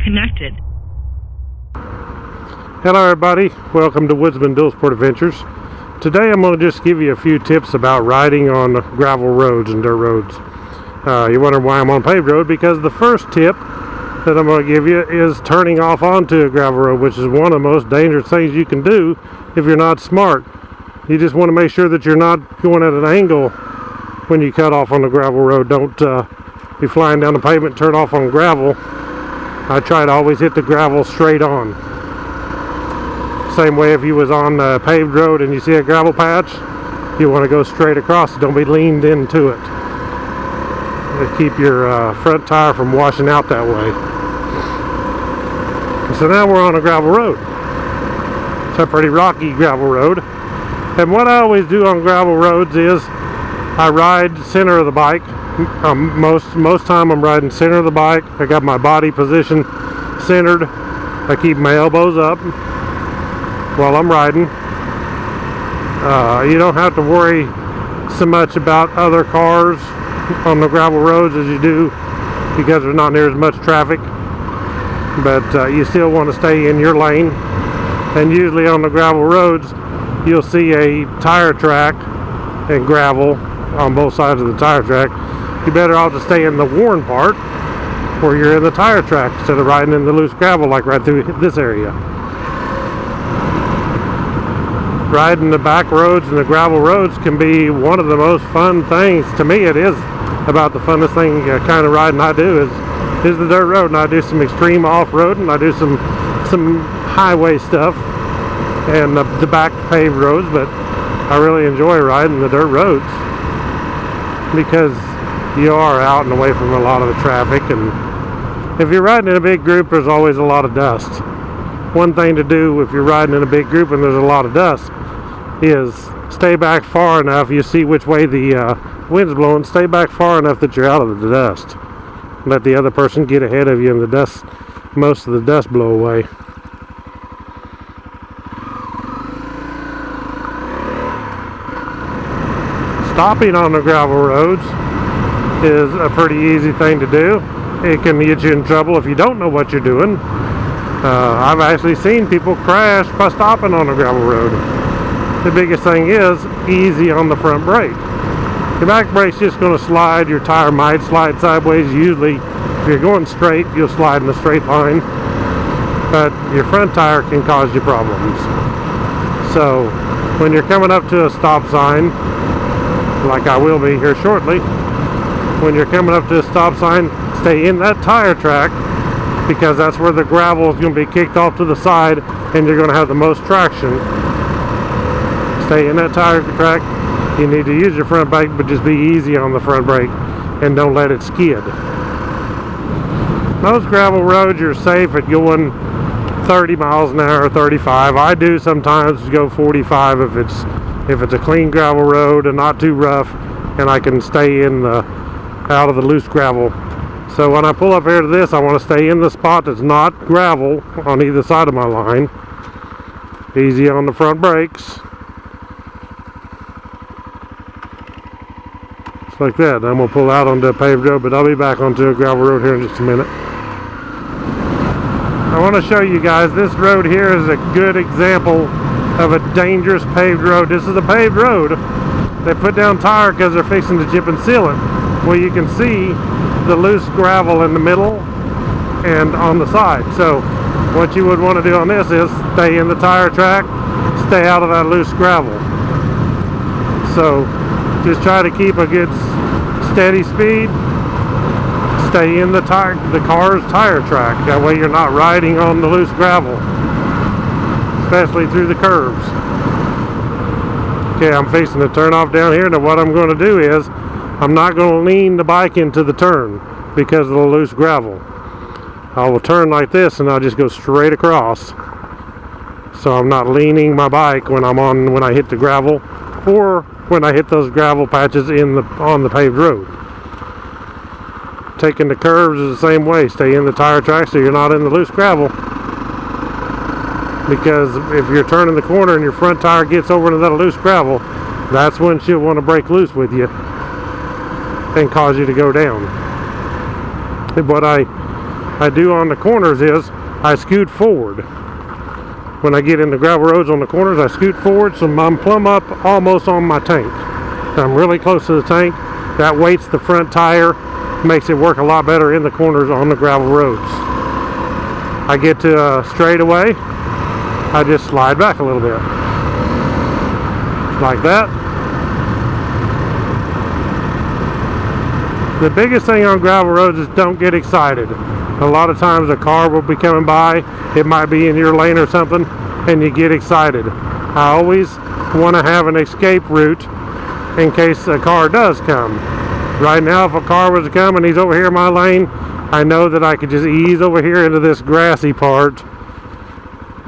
disconnected. Hello everybody, welcome to Woodzman Dual Sport Adventures. Today I'm going to just give you a few tips about riding on gravel roads and dirt roads. You wonder why I'm on paved road? Because the first tip that I'm going to give you is turning off onto a gravel road, which is one of the most dangerous things you can do if you're not smart. You just want to make sure that you're not going at an angle when you cut off on the gravel road. Don't be flying down the pavement and turn off on gravel. I try to always hit the gravel straight on. Same way if you was on a paved road and you see a gravel patch, you want to go straight across it. Don't be leaned into it. To keep your front tire from washing out that way. So now we're on a gravel road. It's a pretty rocky gravel road. And what I always do on gravel roads is I ride center of the bike. Most time I'm riding center of the bike. I got my body position centered. I keep my elbows up while I'm riding. You don't have to worry so much about other cars on the gravel roads as you do because there's not near as much traffic, but you still want to stay in your lane. And usually on the gravel roads you'll see a tire track and gravel on both sides of the tire track. You're better off to stay in the worn part where you're in the tire track instead of riding in the loose gravel like right through this area. Riding the back roads and the gravel roads can be one of the most fun things. To me it is about the funnest thing kind of riding I do is the dirt road, and I do some extreme off-road and I do some highway stuff and the back paved roads, but I really enjoy riding the dirt roads because you are out and away from a lot of the traffic, and if you're riding in a big group there's always a lot of dust. One thing to do if you're riding in a big group and there's a lot of dust is stay back far enough. You see which way the wind's blowing, stay back far enough that you're out of the dust. Let the other person get ahead of you and the dust, most of the dust blow away. Stopping on the gravel roads is a pretty easy thing to do. It can get you in trouble if you don't know what you're doing. I've actually seen people crash by stopping on a gravel road. The biggest thing is easy on the front brake. Your back brake's just going to slide. Your tire might slide sideways. Usually if you're going straight you'll slide in a straight line, but your front tire can cause you problems. So when you're coming up to a stop sign, like I will be here shortly, when you're coming up to a stop sign, stay in that tire track because that's where the gravel is going to be kicked off to the side and you're going to have the most traction. Stay in that tire track. You need to use your front brake, but just be easy on the front brake and don't let it skid. Most gravel roads you're safe at going 30 miles an hour or 35. I do sometimes go 45 if it's a clean gravel road and not too rough and I can stay in the out of the loose gravel. So when I pull up here to this, I want to stay in the spot that's not gravel on either side of my line. Easy on the front brakes. Just like that. I'm going to pull out onto a paved road, but I'll be back onto a gravel road here in just a minute. I want to show you guys, this road here is a good example of a dangerous paved road. This is a paved road. They put down tire because they're fixing to chip and seal it. Well, you can see the loose gravel in the middle and on the side. So what you would want to do on this is stay in the tire track, stay out of that loose gravel. So just try to keep a good steady speed, stay in the car's tire track. That way you're not riding on the loose gravel, especially through the curves. Okay, I'm fixing to turn off down here. Now what I'm going to do is I'm not going to lean the bike into the turn because of the loose gravel. I will turn like this and I'll just go straight across. So I'm not leaning my bike when I hit the gravel or when I hit those gravel patches on the paved road. Taking the curves is the same way. Stay in the tire track so you're not in the loose gravel. Because if you're turning the corner and your front tire gets over into that loose gravel, that's when she'll want to break loose with you and cause you to go down. What I I do on the corners is I scoot forward. When I get into gravel roads on the corners, I scoot forward so I'm plumb up almost on my tank. I'm really close to the tank. That weights the front tire, makes it work a lot better in the corners on the gravel roads. I get to a straightaway, I just slide back a little bit. Like that. The biggest thing on gravel roads is don't get excited. A lot of times a car will be coming by, it might be in your lane or something, and you get excited. I always want to have an escape route in case a car does come. Right now, if a car was to come and he's over here in my lane, I know that I could just ease over here into this grassy part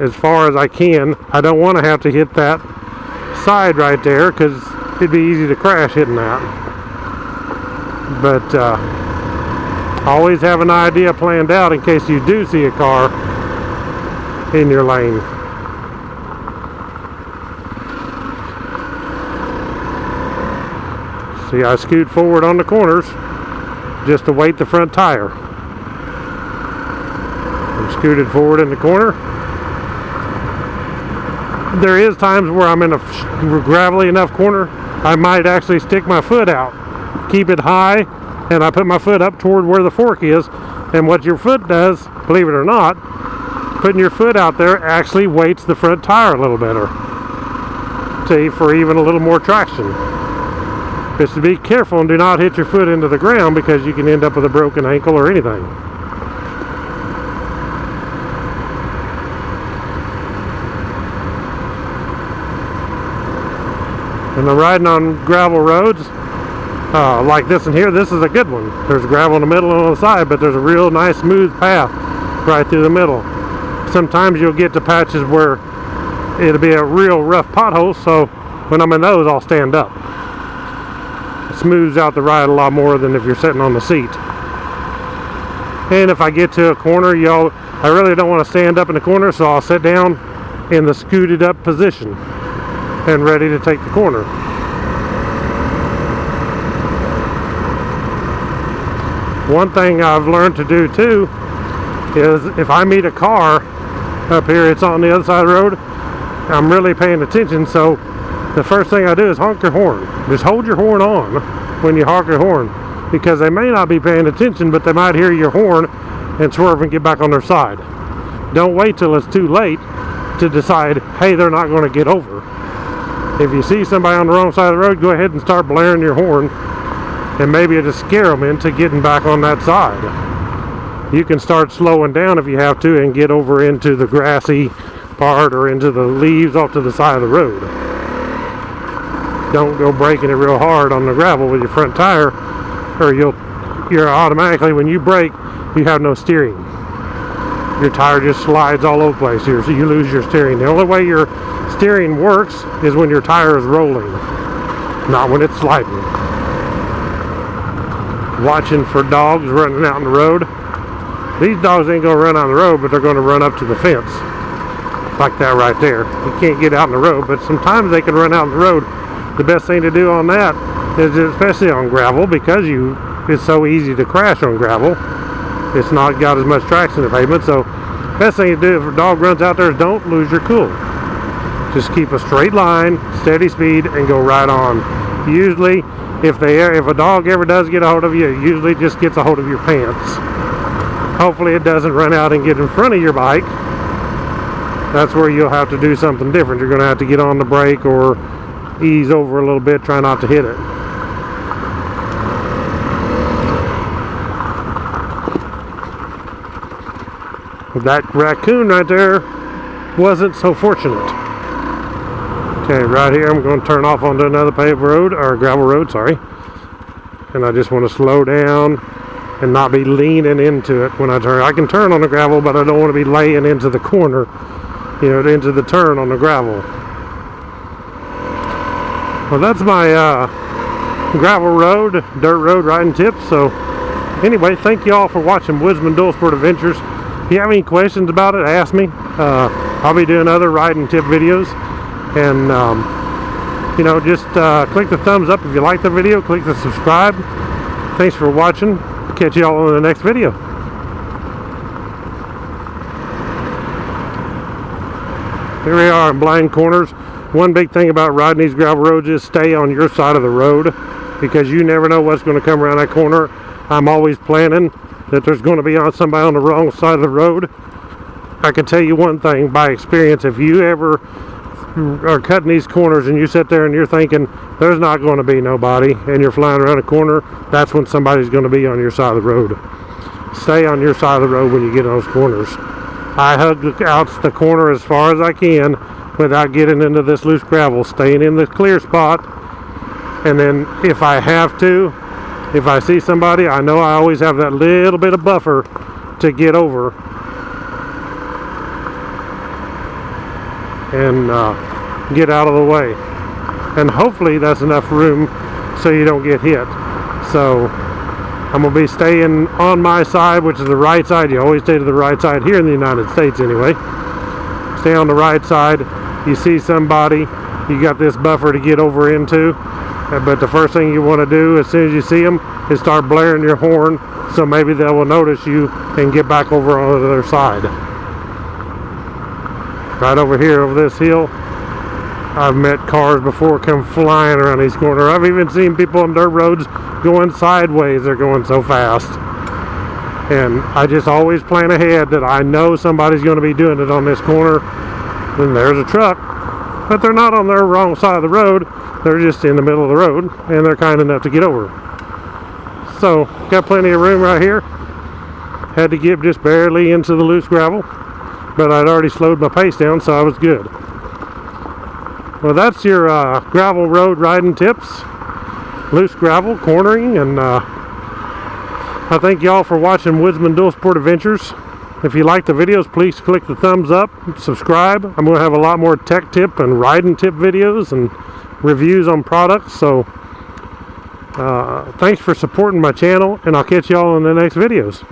as far as I can. I don't want to have to hit that side right there because it'd be easy to crash hitting that. But always have an idea planned out in case you do see a car in your lane. See, I scoot forward on the corners just to weight the front tire. I'm scooted forward in the corner. There is times where I'm in a gravelly enough corner, I might actually stick my foot out. Keep it high, and I put my foot up toward where the fork is, and what your foot does, believe it or not, putting your foot out there actually weights the front tire a little better, see, for even a little more traction. Just to be careful and do not hit your foot into the ground because you can end up with a broken ankle or anything. And I'm riding on gravel roads like this one here. This is a good one. There's gravel in the middle and on the side, but there's a real nice smooth path right through the middle. Sometimes you'll get to patches where it'll be a real rough pothole, so when I'm in those, I'll stand up. It smooths out the ride a lot more than if you're sitting on the seat. And if I get to a corner, I really don't want to stand up in the corner, so I'll sit down in the scooted up position and ready to take the corner. One thing I've learned to do too is if I meet a car up here, it's on the other side of the road, I'm really paying attention, so the first thing I do is honk your horn. Just hold your horn on when you honk your horn, because they may not be paying attention, but they might hear your horn and swerve and get back on their side. Don't wait till it's too late to decide, hey, they're not going to get over. If you see somebody on the wrong side of the road, go ahead and start blaring your horn, and maybe it'll scare them into getting back on that side. You can start slowing down if you have to and get over into the grassy part or into the leaves off to the side of the road. Don't go breaking it real hard on the gravel with your front tire, or you're automatically, when you brake, you have no steering. Your tire just slides all over the place. You lose your steering. The only way your steering works is when your tire is rolling, not when it's sliding. Watching for dogs running out on the road. These dogs ain't gonna run on the road, but they're gonna run up to the fence like that right there. You can't get out in the road, but sometimes they can run out in the road. The best thing to do on that is, especially on gravel, because it's so easy to crash on gravel, it's not got as much traction in the pavement. So best thing to do if a dog runs out there is don't lose your cool. Just keep a straight line, steady speed, and go right on. Usually if a dog ever does get a hold of you, it usually just gets a hold of your pants. Hopefully it doesn't run out and get in front of your bike. That's where you'll have to do something different. You're going to have to get on the brake or ease over a little bit, try not to hit it. That raccoon right there wasn't so fortunate. Okay, right here I'm going to turn off onto another paved road, or gravel road, sorry. And I just want to slow down and not be leaning into it when I turn. I can turn on the gravel, but I don't want to be laying into the corner, into the turn on the gravel. Well, that's my gravel road, dirt road riding tips. So anyway, thank you all for watching Woodzman Dual Sport Adventures. If you have any questions about it, ask me. I'll be doing other riding tip videos. And, just click the thumbs up if you like the video. Click the subscribe. Thanks for watching. Catch you all in the next video. Here we are in blind corners. One big thing about riding these gravel roads is stay on your side of the road, because you never know what's going to come around that corner. I'm always planning that there's going to be somebody on the wrong side of the road. I can tell you one thing by experience: if you ever are cutting these corners and you sit there and you're thinking there's not going to be nobody, and you're flying around a corner, that's when somebody's going to be on your side of the road. Stay on your side of the road when you get in those corners. I hug out the corner as far as I can without getting into this loose gravel, staying in the clear spot. And then if I have to, if I see somebody, I know I always have that little bit of buffer to get over and get out of the way. And hopefully that's enough room so you don't get hit. So I'm going to be staying on my side, which is the right side. You always stay to the right side here in the United States anyway. Stay on the right side. You see somebody, you got this buffer to get over into. But the first thing you want to do as soon as you see them is start blaring your horn, so maybe they will notice you and get back over on the other side. Right over here, over this hill, I've met cars before come flying around these corners. I've even seen people on dirt roads going sideways. They're going so fast. And I just always plan ahead that I know somebody's going to be doing it on this corner. Then there's a truck, but they're not on their wrong side of the road. They're just in the middle of the road, and they're kind enough to get over. So, got plenty of room right here. Had to get just barely into the loose gravel, but I'd already slowed my pace down, so I was good. Well, that's your gravel road riding tips. Loose gravel, cornering, and I thank y'all for watching Woodzman Dual Sport Adventures. If you like the videos, please click the thumbs up, subscribe. I'm going to have a lot more tech tip and riding tip videos and reviews on products. So thanks for supporting my channel, and I'll catch y'all in the next videos.